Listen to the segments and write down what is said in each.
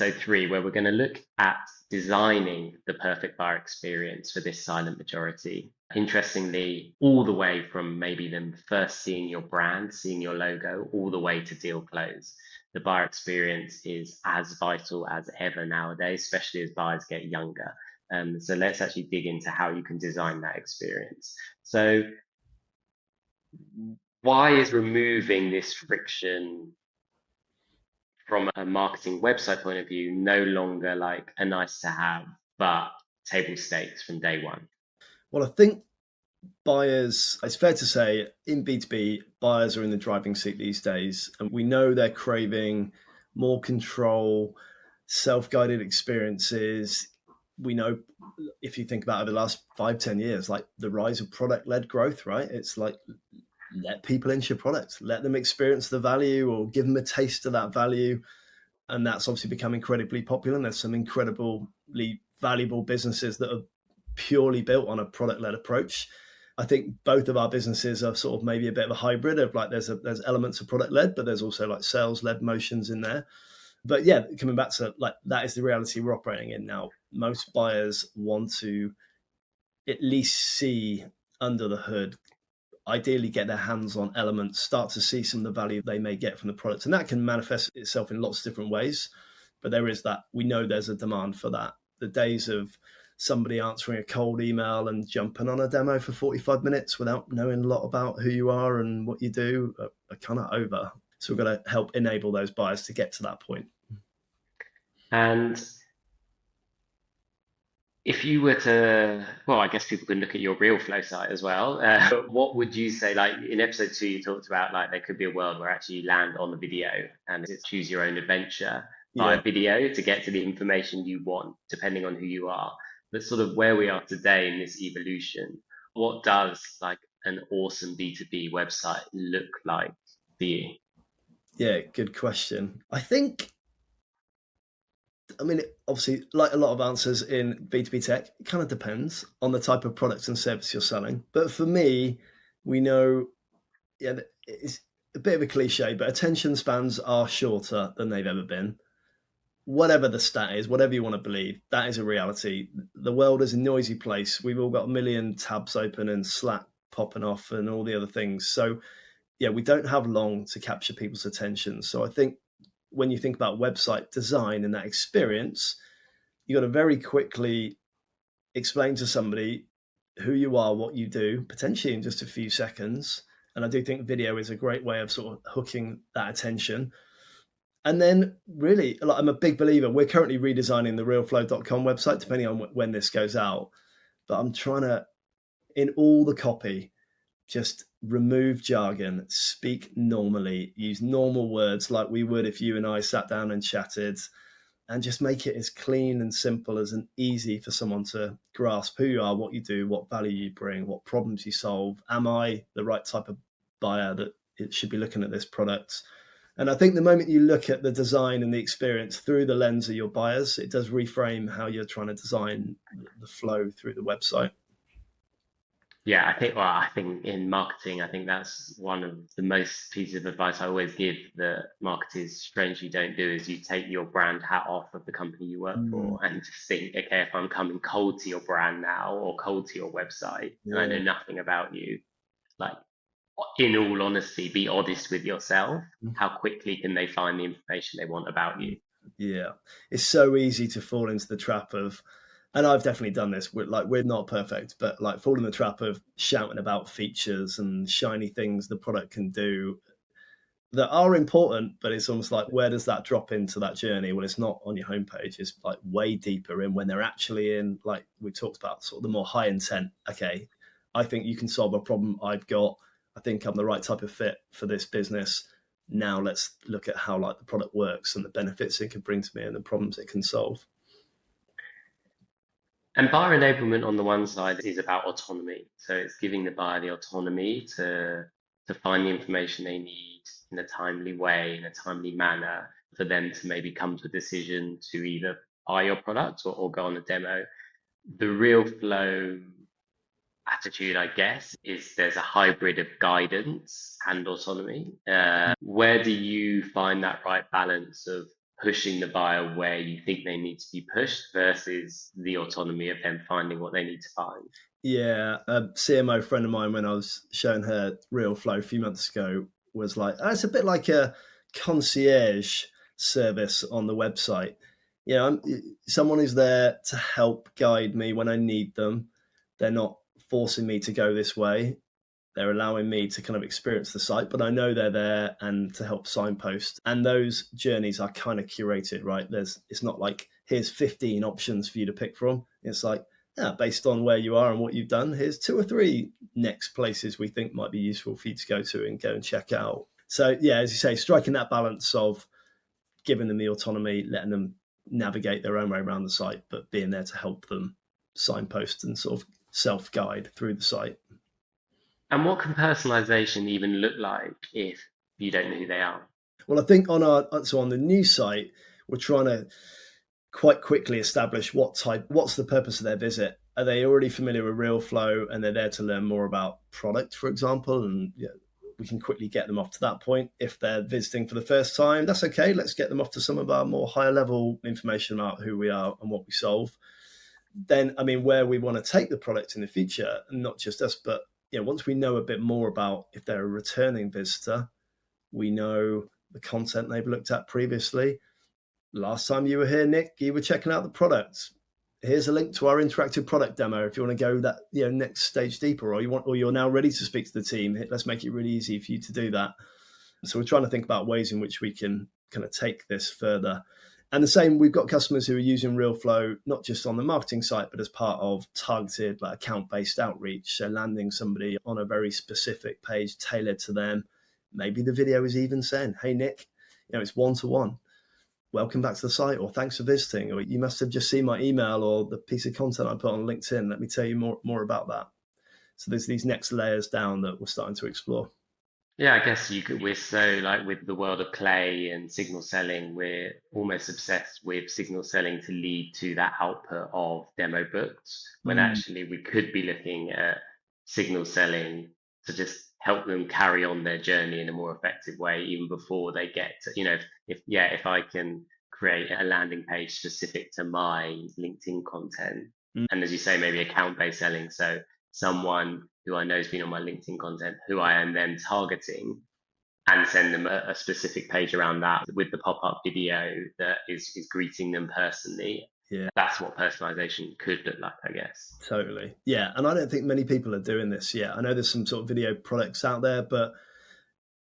episode 3, where we're going to look at designing the perfect buyer experience for this silent majority. Interestingly, all the way from maybe them first seeing your brand, seeing your logo, all the way to deal close. The buyer experience is as vital as ever nowadays, especially as buyers get younger. So let's actually dig into how you can design that experience. So why is removing this friction from a marketing website point of view no longer like a nice to have, but table stakes from day one? Well, I think buyers, it's fair to say in B2B, buyers are in the driving seat these days, and we know they're craving more control, self-guided experiences. We know, if you think about it, the last 5-10 years, like the rise of product-led growth, right? It's like, let people into your product, let them experience the value or give them a taste of that value. And that's obviously become incredibly popular. And there's some incredibly valuable businesses that are purely built on a product-led approach. I think both of our businesses are sort of maybe a bit of a hybrid of like there's elements of product-led, but there's also like sales-led motions in there. But yeah, coming back to like that is the reality we're operating in now. Most buyers want to at least see under the hood, ideally get their hands on elements, start to see some of the value they may get from the product. And that can manifest itself in lots of different ways. But there is that, we know there's a demand for that. The days of somebody answering a cold email and jumping on a demo for 45 minutes without knowing a lot about who you are and what you do are kind of over. So we've got to help enable those buyers to get to that point. And if you were to, well, I guess people can look at your real flow site as well. What would you say, like in episode 2, you talked about like there could be a world where actually you land on the video and it's choose your own adventure via video to get to the information you want, depending on who you are. But sort of where we are today in this evolution, what does like an awesome B2B website look like for you? Yeah, good question. I mean, obviously, like a lot of answers in B2B tech, it kind of depends on the type of product and service you're selling. But for me, we know, yeah, it's a bit of a cliche, but attention spans are shorter than they've ever been. Whatever the stat is, whatever you want to believe, that is a reality. The world is a noisy place. We've all got a million tabs open and Slack popping off and all the other things. So, yeah, we don't have long to capture people's attention. So I think when you think about website design and that experience, you got to very quickly explain to somebody who you are, what you do, potentially in just a few seconds. And I do think video is a great way of sort of hooking that attention. And then really, I'm a big believer. We're currently redesigning the realflow.com website, depending on when this goes out. But I'm trying to, in all the copy, just remove jargon, speak normally, use normal words like we would if you and I sat down and chatted, and just make it as clean and simple as and easy for someone to grasp who you are, what you do, what value you bring, what problems you solve. Am I the right type of buyer that it should be looking at this product? And I think the moment you look at the design and the experience through the lens of your buyers, it does reframe how you're trying to design the flow through the website. Yeah, I think in marketing, I think that's one of the most pieces of advice I always give that marketers strangely don't do is you take your brand hat off of the company you work for and just think, okay, if I'm coming cold to your brand now or cold to your website and I know nothing about you, like in all honesty, be honest with yourself. How quickly can they find the information they want about you? Yeah, it's so easy to fall into the trap of, and I've definitely done this. We're not perfect, but like fall in the trap of shouting about features and shiny things the product can do that are important, but it's almost like, where does that drop into that journey? Well, it's not on your homepage. It's like way deeper in when they're actually in, like we talked about, sort of the more high intent. Okay, I think you can solve a problem I've got. I think I'm the right type of fit for this business. Now let's look at how like the product works and the benefits it can bring to me and the problems it can solve. And buyer enablement on the one side is about autonomy. So it's giving the buyer the autonomy to find the information they need in a timely way, in a timely manner, for them to maybe come to a decision to either buy your product or go on a demo. The real flow attitude, I guess, is there's a hybrid of guidance and autonomy. Where do you find that right balance of pushing the buyer where you think they need to be pushed versus the autonomy of them finding what they need to find. Yeah, a CMO friend of mine, when I was showing her Real Flow a few months ago, was like, oh, it's a bit like a concierge service on the website. You know, someone who's there to help guide me when I need them. They're not forcing me to go this way. They're allowing me to kind of experience the site, but I know they're there and to help signpost. And those journeys are kind of curated, right? It's not like here's 15 options for you to pick from. It's like, yeah, based on where you are and what you've done, here's 2 or 3 next places we think might be useful for you to go to and go and check out. So yeah, as you say, striking that balance of giving them the autonomy, letting them navigate their own way around the site, but being there to help them signpost and sort of self-guide through the site. And what can personalization even look like if you don't know who they are? Well, I think on the new site, we're trying to quite quickly establish what's the purpose of their visit. Are they already familiar with Real Flow and they're there to learn more about product, for example? And we can quickly get them off to that point. If they're visiting for the first time, that's okay. Let's get them off to some of our more higher level information about who we are and what we solve. Then, I mean, where we want to take the product in the future, and not just us, but once we know a bit more about if they're a returning visitor, we know the content they've looked at previously. Last time you were here, Nick, you were checking out the products. Here's a link to our interactive product demo if you want to go that next stage deeper, or you're now ready to speak to the team. Let's make it really easy for you to do that. So we're trying to think about ways in which we can kind of take this further. And the same, we've got customers who are using Real Flow, not just on the marketing site, but as part of targeted account-based outreach. So landing somebody on a very specific page tailored to them. Maybe the video is even saying, hey, Nick, it's one-to-one. Welcome back to the site, or thanks for visiting, or you must have just seen my email or the piece of content I put on LinkedIn. Let me tell you more about that. So there's these next layers down that we're starting to explore. Yeah, I guess we're so with the world of clay and signal selling, we're almost obsessed with signal selling to lead to that output of demo books, when actually we could be looking at signal selling to just help them carry on their journey in a more effective way, even before they get to, if I can create a landing page specific to my LinkedIn content, and as you say, maybe account-based selling. So someone who I know has been on my LinkedIn content, who I am then targeting, and send them a specific page around that with the pop-up video that is greeting them personally. Yeah, that's what personalization could look like, I guess. Totally. Yeah, and I don't think many people are doing this yet. I know there's some sort of video products out there, but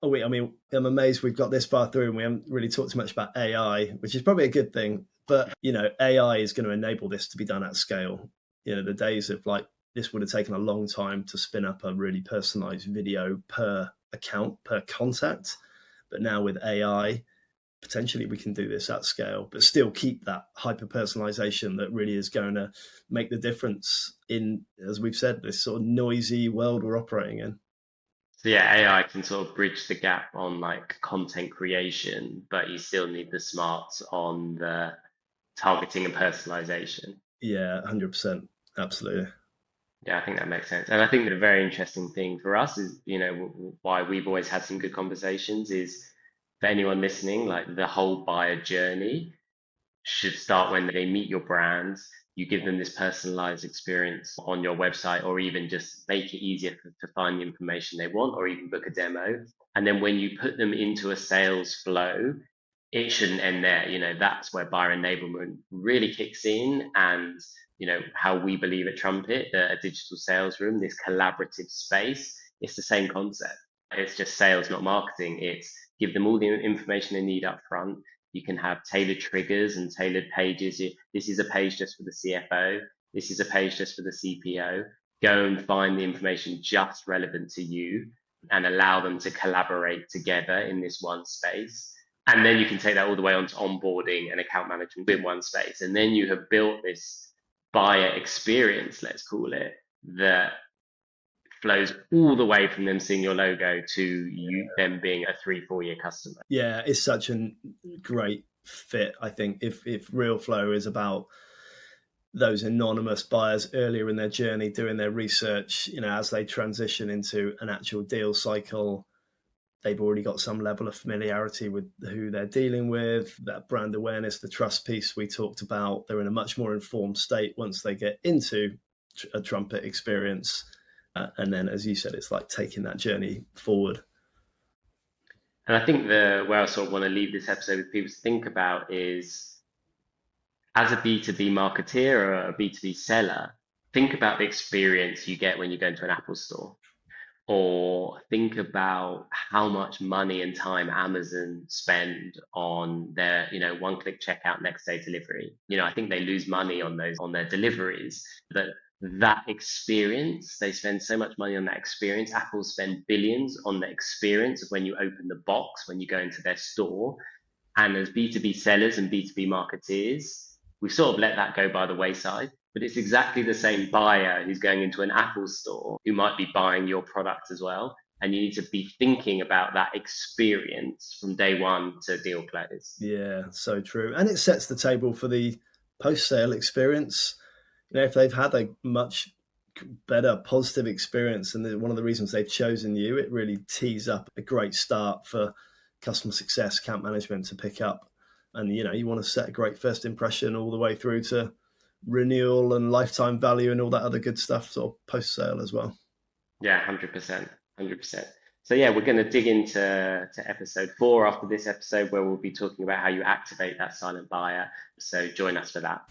I'm amazed we've got this far through and we haven't really talked too much about AI, which is probably a good thing. But AI is going to enable this to be done at scale. The days of this would have taken a long time to spin up a really personalized video per account, per contact. But now with AI, potentially we can do this at scale, but still keep that hyper personalization that really is going to make the difference in, as we've said, this sort of noisy world we're operating in. So yeah, AI can sort of bridge the gap on content creation, but you still need the smarts on the targeting and personalization. Yeah, 100%. Absolutely. Yeah, I think that makes sense. And I think that a very interesting thing for us is, why we've always had some good conversations is, for anyone listening, the whole buyer journey should start when they meet your brand. You give them this personalized experience on your website, or even just make it easier to find the information they want, or even book a demo. And then when you put them into a sales flow, it shouldn't end there. That's where buyer enablement really kicks in. And how we believe at Trumpet, a digital sales room, this collaborative space, it's the same concept. It's just sales, not marketing. It's give them all the information they need up front. You can have tailored triggers and tailored pages. This is a page just for the CFO. This is a page just for the CPO. Go and find the information just relevant to you and allow them to collaborate together in this one space. And then you can take that all the way on to onboarding and account management in one space. And then you have built this buyer experience, let's call it, that flows all the way from them seeing your logo to you them being a 3-4 year customer. Yeah, it's such a great fit. I think if Real Flow is about those anonymous buyers earlier in their journey, doing their research, as they transition into an actual deal cycle, they've already got some level of familiarity with who they're dealing with, that brand awareness, the trust piece we talked about. They're in a much more informed state once they get into a trumpet experience. And then, as you said, it's like taking that journey forward. And I think where I sort of want to leave this episode with people to think about is, as a B2B marketeer or a B2B seller, think about the experience you get when you go into an Apple store, or think about how much money and time Amazon spend on their, one-click checkout, next day delivery. I think they lose money on their deliveries, but that experience, they spend so much money on that experience. Apple spend billions on the experience of when you open the box, when you go into their store. And as B2B sellers and B2B marketeers, we've sort of let that go by the wayside. But it's exactly the same buyer who's going into an Apple store who might be buying your product as well. And you need to be thinking about that experience from day one to deal close. Yeah, so true. And it sets the table for the post-sale experience. If they've had a much better positive experience and one of the reasons they've chosen you, it really tees up a great start for customer success, account management to pick up. And, you want to set a great first impression all the way through to renewal and lifetime value and all that other good stuff, sort of post-sale as well. Yeah, 100%. So yeah, we're going to dig into episode 4 after this episode, where we'll be talking about how you activate that silent buyer. So join us for that.